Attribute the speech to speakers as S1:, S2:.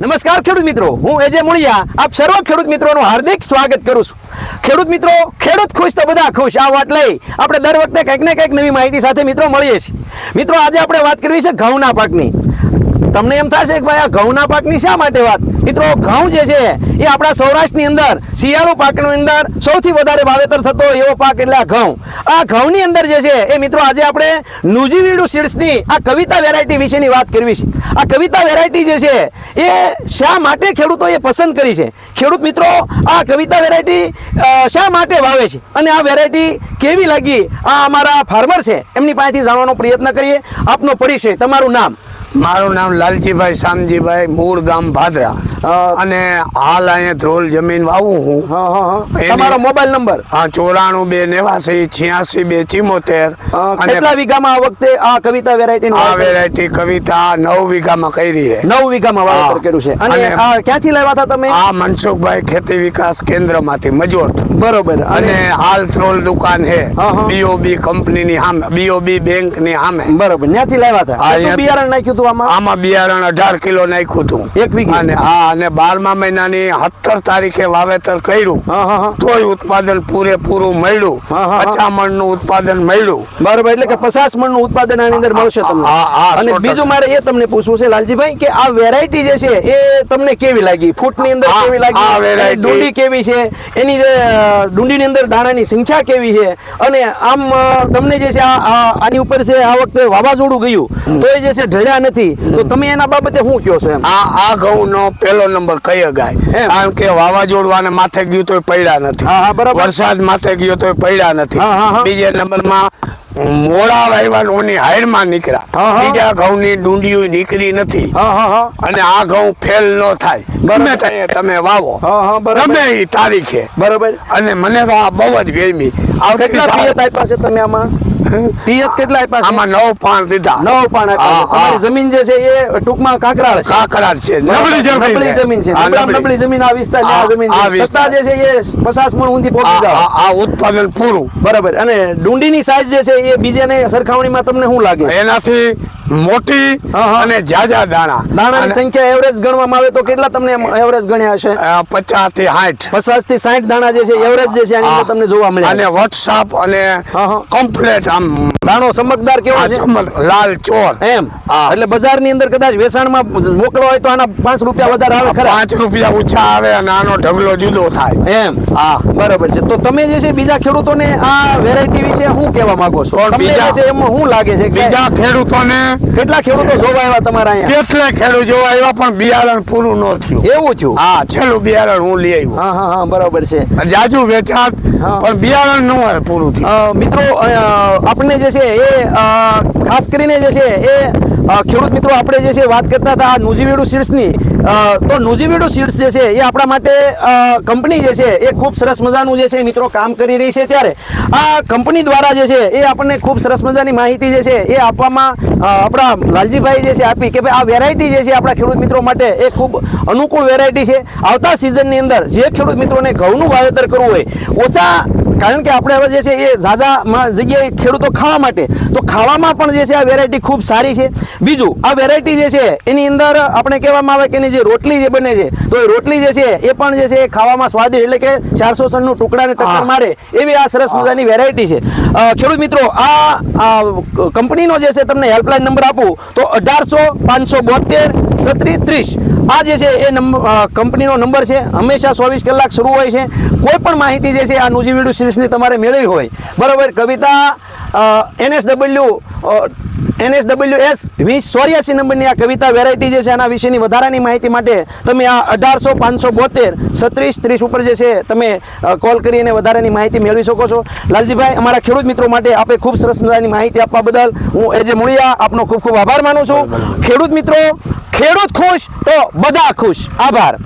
S1: નમસ્કાર ખેડૂત મિત્રો, હું એજે મુળિયા આપ સર્વ ખેડૂત મિત્રોનું હાર્દિક સ્વાગત કરું છું। ખેડૂત મિત્રો, ખેડૂત ખુશ તો બધા ખુશ આ વાત લઈ આપણે દર વખતે કંઈક ને કંઈક નવી માહિતી સાથે મિત્રો મળીએ છીએ। મિત્રો આજે આપણે વાત કરવી છે ઘઉંના પાકની। તમને એમ થશે કે ભાઈ આ ઘઉંના પાકની શા માટે વાત? મિત્રો ઘઉં જે છે એ આપણા સૌરાષ્ટ્રની અંદર શિયાળુ પાકની અંદર સૌથી વધારે વાવેતર થતો એવો પાક એટલે આ ઘઉં। આ ઘઉંની અંદર જે છે એ મિત્રો આજે આપણે નુજીવીડુ સીડ્સની આ કવિતા વેરાયટી વિશેની વાત કરવી છે। આ કવિતા વેરાયટી જે છે એ શા માટે ખેડૂતોએ પસંદ કરી છે? ખેડૂત મિત્રો આ કવિતા વેરાયટી શા માટે વાવે છે અને આ વેરાયટી કેવી લાગી આ અમારા ફાર્મર છે એમની પાસેથી જાણવાનો પ્રયત્ન કરીએ। આપનો પરિચય, તમારું નામ?
S2: મારું નામ લાલજીભાઈ શામજીભાઈ, મૂળ ગામ ભાદરા અને હાલ અહીંયા ધ્રોલ જમીન વાવું હું।
S1: તમારો મોબાઈલ નંબર?
S2: 9482862274।
S1: કેટલા વીઘામાં આ વખતે આ કવિતા વેરાયટી
S2: આ વેરાયટી કવિતા 9 વીઘામાં કરી છે।
S1: 9 વીઘામાં વાવેતર કર્યું છે। અને આ ક્યાંથી લાવ્યા હતા તમે?
S2: આ મનસુખભાઈ ખેતી વિકાસ કેન્દ્રમાંથી મજોટ।
S1: બરોબર।
S2: અને હાલ ધ્રોલ દુકાન છે બીઓબી કંપનીની સામે, બીઓબી બેંકની સામે।
S1: બરોબર, ત્યાંથી લાવ્યા હતા। કેટલું બિયારણ નાખ્યું હતું આમાં?
S2: આમાં બિયારણ 18 કિલો નાખ્યું હતું
S1: એક વીઘે।
S2: અને અને 12મા મહિનાની 17 તારીખે વાવેતર કર્યું તોય ઉત્પાદન પૂરેપૂરું મળ્યું। 50 મણનું ઉત્પાદન મળ્યું।
S1: બરોબર, એટલે કે 50 મણનું ઉત્પાદન આની અંદર મળશે તમને। અને બીજું મારે એ તમને પૂછવું છે લાલજીભાઈ કે આ વેરાયટી જે છે એ તમને કેવી લાગી? ફૂટની અંદર કેવી લાગી? ડુંડી કેવી છે? એની જે ડુંડીની અંદર દાણાની સંખ્યા કેવી છે? અને આમ તમને જે છે આની ઉપર છે આ વખતે વાવાઝોડું ગયું તો એ જે છે ઢળ્યા નથી, તો તમે એના બાબતે શું કહો છો? એમ
S2: આ ઘઉંનો પહેલો નંબર કઈ ગાય, કારણ કે વાવાઝોડવાને માથે ગયું તોય પડ્યા નથી, વરસાદ માથે ગયો તોય પડ્યા નથી। બીજા નંબરમાં મોડા વાયવાનોની હાઈડમાં નીકળ્યા, બીજા ઘઉંની ડુંડીઓ નીકળી નથી અને આ ઘઉં ફેલ ન થાય ગમે ત્યાં તમે વાવો ગમે એ તારીખે। બરોબર। અને મને તો આ બહુ જ ગમી।
S1: કેટલા પિયત આપ્યા છે તમે આમાં? પિયત કેટલા આપ્યા છે?
S2: આમાં 9 પાણ દીધા।
S1: 9 પાણ આપ્યા। તમારી જમીન જે છે એ ટૂંકમાં કાકરાળ છે?
S2: કાકરાળ છે, નબળી
S1: જમીન છે। નબળી જમીન આ વિસ્તારની આ જમીન છે, છતાં જે છે એ 50 મણ ઊંધી પહોંચી જાય
S2: આ ઉત્પાદન પૂરું।
S1: બરાબર। અને ડુંડીની સાઈઝ જે છે એ બીજાની સરખામણીમાં તમને શું લાગે?
S2: એનાથી મોટી અને જાજા
S1: દાણાની સંખ્યા એવરેજ ગણવામાં આવે તો કેટલા તમને એવરેજ ગણ્યા હશે?
S2: 50 થી 60
S1: દાણા જે છે એવરેજ જે છે આની અંદર તમને જોવા મળે।
S2: અને વોટ્સઅપ અને કમ્પ્લીટ આમ
S1: દાણો ચમકદાર કેવો છે?
S2: લાલ ચોર
S1: એમ। એટલે બજારની અંદર કદાચ વેચાણમાં મોકલો હોય તો આના 5 રૂપિયા વધારે આવે ખરા?
S2: 5 રૂપિયા ઓછા આવે અને આનો ઢગલો જુદો થાય
S1: એમ। બરાબર છે। તો તમે જે છે બીજા ખેડૂતોને આ વેરાયટી વિશે શું કહેવા માંગો છો? તમને જે છે એમાં શું લાગે છે?
S2: બીજા ખેડૂતોને
S1: કેટલા ખેડૂતો જોવા આવ્યા તમારા અહીંયા?
S2: કેટલા ખેડૂત જોવા આવ્યા પણ બિયારણ પૂરું ન થયું।
S1: એવું થયું?
S2: હા, છેલ્લું બિયારણ હું લઈ આવ્યો।
S1: હા, બરાબર છે।
S2: જાજુ વેચાત પણ બિયારણ ન હોય પૂરું થયું।
S1: મિત્રો આપણે જે છે એ ખાસ કરીને જે છે એ ખેડૂત મિત્રો આપણે જે છે વાત કરતા હતા આ નુજીવીડુ સીડ્સની, તો નુજીવીડુ સીડ્સ જે છે એ આપણા માટે કંપની જે છે એ ખૂબ સરસ મજાનું જે છે મિત્રો કામ કરી રહી છે। ત્યારે આ કંપની દ્વારા જે છે એ આપણને ખૂબ સરસ મજાની માહિતી જે છે એ આપવામાં આપણા લાલજીભાઈ જે છે આપી કે ભાઈ આ વેરાયટી જે છે આપણા ખેડૂત મિત્રો માટે એ ખૂબ અનુકૂળ વેરાયટી છે। આવતા સિઝનની અંદર જે ખેડૂત મિત્રોને ઘઉંનું વાવેતર કરવું હોય ઓછા, કારણ કે આપણે હવે જે છે એ ઝાઝા જગ્યાએ ખેડૂતો ખાવા માટે, તો ખાવામાં પણ જે છે આ વેરાયટી ખૂબ સારી છે। બીજું આ વેરાયટી જે છે એની અંદર આપણે કહેવામાં આવે કે એની જે રોટલી જે બને છે તો એ રોટલી જે છે એ પણ જે છે એ ખાવામાં સ્વાદિષ્ટ, એટલે કે 400 સનનું ટુકડાને ટક્કર મારે એવી આ સરસ મજાની વેરાયટી છે। ખેડૂત મિત્રો આ કંપનીનો જે છે તમને હેલ્પલાઇન નંબર આપું તો 1800 572 3630 આ જે છે એ કંપનીનો નંબર છે। હંમેશા 24 કલાક શરૂ હોય છે। કોઈ પણ માહિતી જે છે આ નુજીવીડુ સીડ્સની તમારે મેળવી હોય, બરાબર, કવિતા NSWS 2084 નંબરની આ કવિતા વેરાયટી જે છે આના વિશેની વધારાની માહિતી માટે તમે આ 1800 572 3630 ઉપર જે છે તમે કોલ કરીને વધારાની માહિતી મેળવી શકો છો। લાલજીભાઈ, અમારા ખેડૂત મિત્રો માટે આપે ખૂબ સરસ મજાની માહિતી આપવા બદલ હું એજે મુળિયા આપનો ખૂબ ખૂબ આભાર માનું છું। ખેડૂત મિત્રો, ખેડૂત ખુશ તો બધા ખુશ। આભાર।